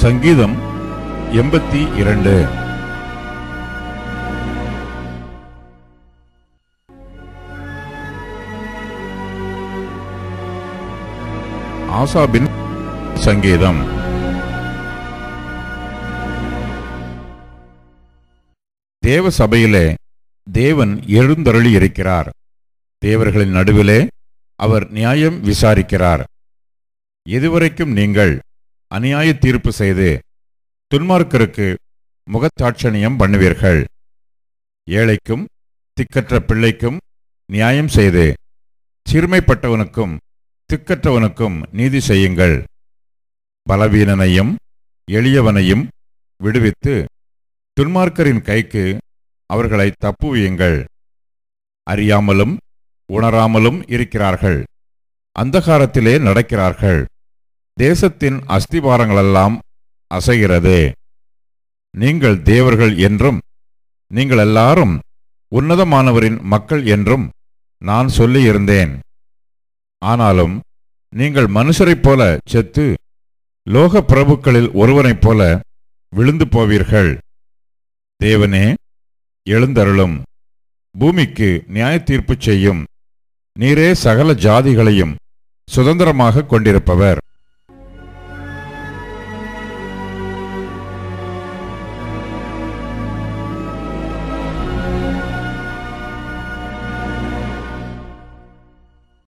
சங்கீதம் 82. ஆசாபின் சங்கீதம். தேவ சபையிலே தேவன் எழுந்தருளி இருக்கிறார். தேவர்களின் நடுவிலே அவர் நியாயம் விசாரிக்கிறார். எதுவரைக்கும் நீங்கள் அநியாய தீர்ப்பு செய்து துன்மார்க்கருக்கு முகத்தாட்சணியம் பண்ணுவீர்கள்? ஏழைக்கும் திக்கற்ற பிள்ளைக்கும் நியாயம் செய்து சிறுமைப்பட்டவனுக்கும் திக்கற்றவனுக்கும் நீதி செய்யுங்கள். பலவீனனையும் எளியவனையும் விடுவித்து துன்மார்க்கரின் கைக்கு அவர்களை தப்புவியுங்கள். அறியாமலும் உணராமலும் இருக்கிறார்கள், அந்தகாரத்திலே நடக்கிறார்கள். தேசத்தின் அஸ்திபாரங்களெல்லாம் அசைகிறது. நீங்கள் தேவர்கள் என்றும் நீங்கள் எல்லாரும் உன்னதமானவரின் மக்கள் என்றும் நான் சொல்லியிருந்தேன். ஆனாலும் நீங்கள் மனுஷரைப் போல செத்து லோக பிரபுக்களில் ஒருவனைப் போல விழுந்து போவீர்கள். தேவனே, எழுந்தருளும். பூமிக்கு நியாய தீர்ப்பு செய்யும். நீரே சகல ஜாதிகளையும் சுதந்திரமாக கொண்டிருப்பவர்.